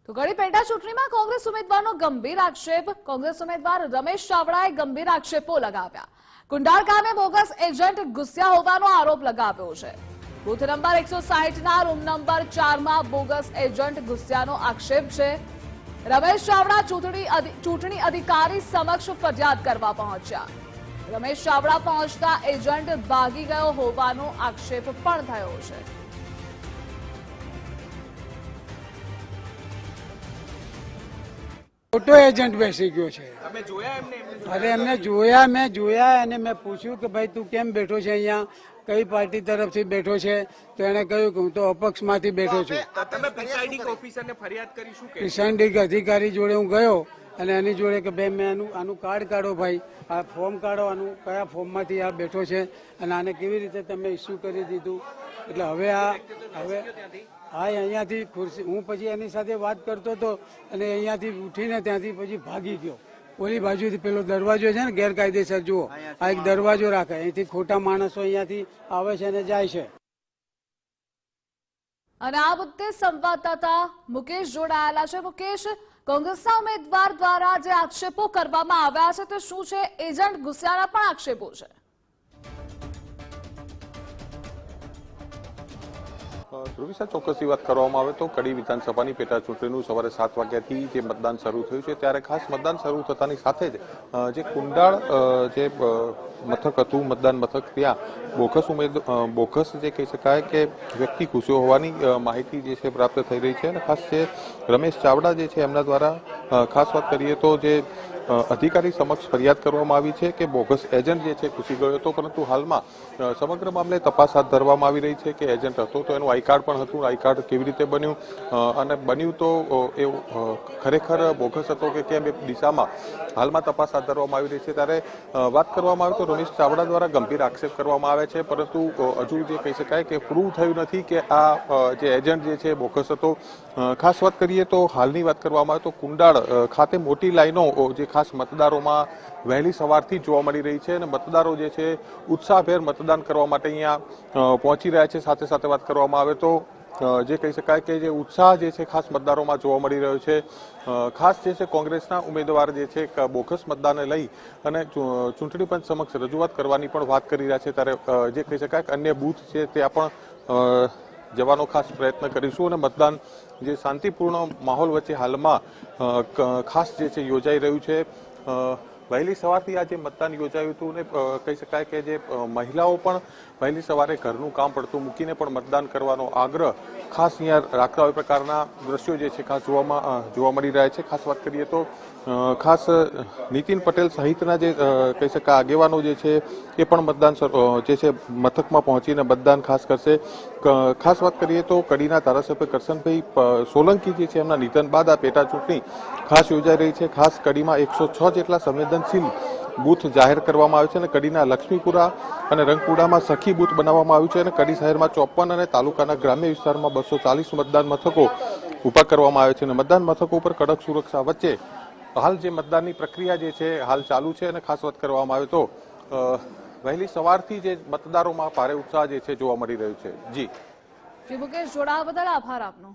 તો ગળી પેટા ચૂંટણીમાં કોંગ્રેસ ઉમેદવારનો ગંભીર આક્ષેપ। કોંગ્રેસ ઉમેદવાર રમેશ ચાવડાએ ગંભીર આક્ષેપો લગાવ્યા। કુંડાળ ગામે બોગસ એજન્ટ ઘૂસ્યા હોવાનો આરોપ લગાવ્યો છે। બૂથ નંબર 160ના રૂમ નંબર 4માં બોગસ એજન્ટ ઘૂસ્યાનો આક્ષેપ છે। રમેશ ચાવડા ચૂંટણી અધિકારી સમક્ષ ફરિયાદ કરવા પહોંચ્યા। રમેશ ચાવડા પહોંચતા એજન્ટ ભાગી ગયો હોવાનો આક્ષેપ પણ થયો છે। મોટો એજન્ટ બેસી ગયો છે। અરે એમને જોયા, મેં જોયા અને મેં પૂછ્યું કે ભાઈ તું કેમ બેઠો છે અહીંયા, કઈ પાર્ટી તરફથી બેઠો છે? તો એને કહ્યું કે હું તો અપક્ષમાંથી બેઠો છું। પ્રિસાઇડિંગ અધિકારી જોડે હું ગયો અને એની જોડે કે ભાઈ મેં આનું કાર્ડ કાઢો, ભાઈ આ ફોર્મ કાઢો, આનું કયા ફોર્મમાંથી આ બેઠો છે અને આને કેવી રીતે તમે ઇસ્યુ કરી દીધું। એટલે હવે અહીંયાથી ખુરશી હું પછી એની સાથે વાત કરતો હતો અને અહીંયાથી ઉઠીને ત્યાંથી પછી ભાગી ગયો। ઓલી બાજુથી પેલો દરવાજો છે ને ગેરકાયદેસર, જુઓ આ એક દરવાજો રાખે, અહીંથી ખોટા માણસો અહીંયાથી આવે છે અને જાય છે। અને આ મુદ્દે સંવાદદાતા મુકેશ જોડાયેલા છે। મુકેશ, કોંગ્રેસના ઉમેદવાર દ્વારા જે આક્ષેપો કરવામાં આવ્યા છે તે શું છે? એજન્ટ ઘૂસ્યાના પણ આક્ષેપો છે। ધ્રુવિસા, ચોક્કસથી વાત કરવામાં આવે તો કડી વિધાનસભાની પેટા ચૂંટણીનું સવારે 7 વાગ્યાથી જે મતદાન શરૂ થયું છે ત્યારે ખાસ મતદાન શરૂ થતાની સાથે જ જે કુંડાળ જે મથક હતું, મતદાન મથક, ત્યાં બોગસ જે કહી શકાય કે વ્યક્તિ ઘૂસ્યો હોવાની માહિતી જે છે પ્રાપ્ત થઈ રહી છે। અને ખાસ છે રમેશ ચાવડા જે છે એમના દ્વારા ખાસ વાત કરીએ તો જે અધિકારી સમક્ષ ફરિયાદ કરવામાં આવી છે કે બોગસ એજન્ટ જે છે ઘૂસી ગયો હતો, પરંતુ હાલમાં સમગ્ર મામલે તપાસ હાથ ધરવામાં આવી રહી છે કે એજન્ટ હતો તો એનું આઈ કાર્ડ પણ હતું, આઈ કાર્ડ કેવી રીતે બન્યું અને બન્યું તો એ ખરેખર બોગસ હતો કે કેમ, એ દિશામાં હાલમાં તપાસ હાથ ધરવામાં આવી રહી છે। ત્યારે વાત કરવામાં આવે તો રમેશ ચાવડા દ્વારા ગંભીર આક્ષેપ કરવામાં આવે છે, પરંતુ હજુ જે કહી શકાય કે પ્રૂવ થયું નથી કે આ જે એજન્ટ જે છે બોગસ હતો। ખાસ વાત કરીએ તો હાલની વાત કરવામાં આવે તો કુંડાળ ખાતે મોટી લાઈનો જે ખાસ મતદારોમાં વહેલી સવારથી જોવા મળી રહી છે અને મતદારો જે છે ઉત્સાહભેર મતદાન કરવા માટે અહીંયા પહોંચી રહ્યા છે। સાથે સાથે વાત કરવામાં આવે તો જે કહી શકાય કે જે ઉત્સાહ જે છે ખાસ મતદારોમાં જોવા મળી રહ્યો છે। ખાસ જે છે કોંગ્રેસના ઉમેદવાર જે છે બોગસ મતદાનને લઈ અને ચૂંટણી પંચ સમક્ષ રજૂઆત કરવાની પણ વાત કરી રહ્યા છે। ત્યારે જે કહી શકાય કે અન્ય બૂથ છે ત્યાં પણ જવાનો ખાસ પ્રયત્ન કરીશું અને મતદાન જે શાંતિપૂર્ણ માહોલ વચ્ચે હાલમાં ખાસ જે છે યોજાઈ રહ્યું છે। વહેલી સવારથી આ જે મતદાન યોજાયું હતું ને કહી શકાય કે જે મહિલાઓ પણ વહેલી સવારે ઘરનું કામ પડતું મૂકીને પણ મતદાન કરવાનો આગ્રહ ખાસ અહીંયા રાખતા હોય પ્રકારના દ્રશ્યો જે છે ખાસ જોવા મળી રહ્યા છે। ખાસ વાત કરીએ તો ખાસ નીતિન પટેલ સહિતના જે કહી શકાય આગેવાનો જે છે એ પણ મતદાન જે છે મથકમાં પહોંચીને મતદાન ખાસ કરશે। ખાસ વાત કરીએ તો કડીના ધારાસભ્ય કરશનભાઈ સોલંકી જે છે એમના નિધન બાદ આ પેટા ચૂંટણી ખાસ યોજાઈ રહી છે। ખાસ કડીમાં 106 જેટલા સંવેદનશીલ બૂથ જાહેર કરવામાં આવે છે અને કડીના લક્ષ્મીપુરા અને રંગપુરામાં સખી બૂથ બનાવવામાં આવ્યું છે અને કડી શહેરમાં 54 અને તાલુકાના ગ્રામ્ય વિસ્તારમાં 240 મતદાન મથકો ઊભા કરવામાં આવે છે અને મતદાન મથકો ઉપર કડક સુરક્ષા વચ્ચે હાલ જે મતદાનની પ્રક્રિયા જે છે હાલ ચાલુ છે। અને ખાસ વાત કરવામાં આવે તો વહેલી સવારથી જે મતદારોમાં ભારે ઉત્સાહ જે છે જોવા મળી રહ્યો છે। જી મુકેશ, જોડાવા બદલ આભાર આપનો।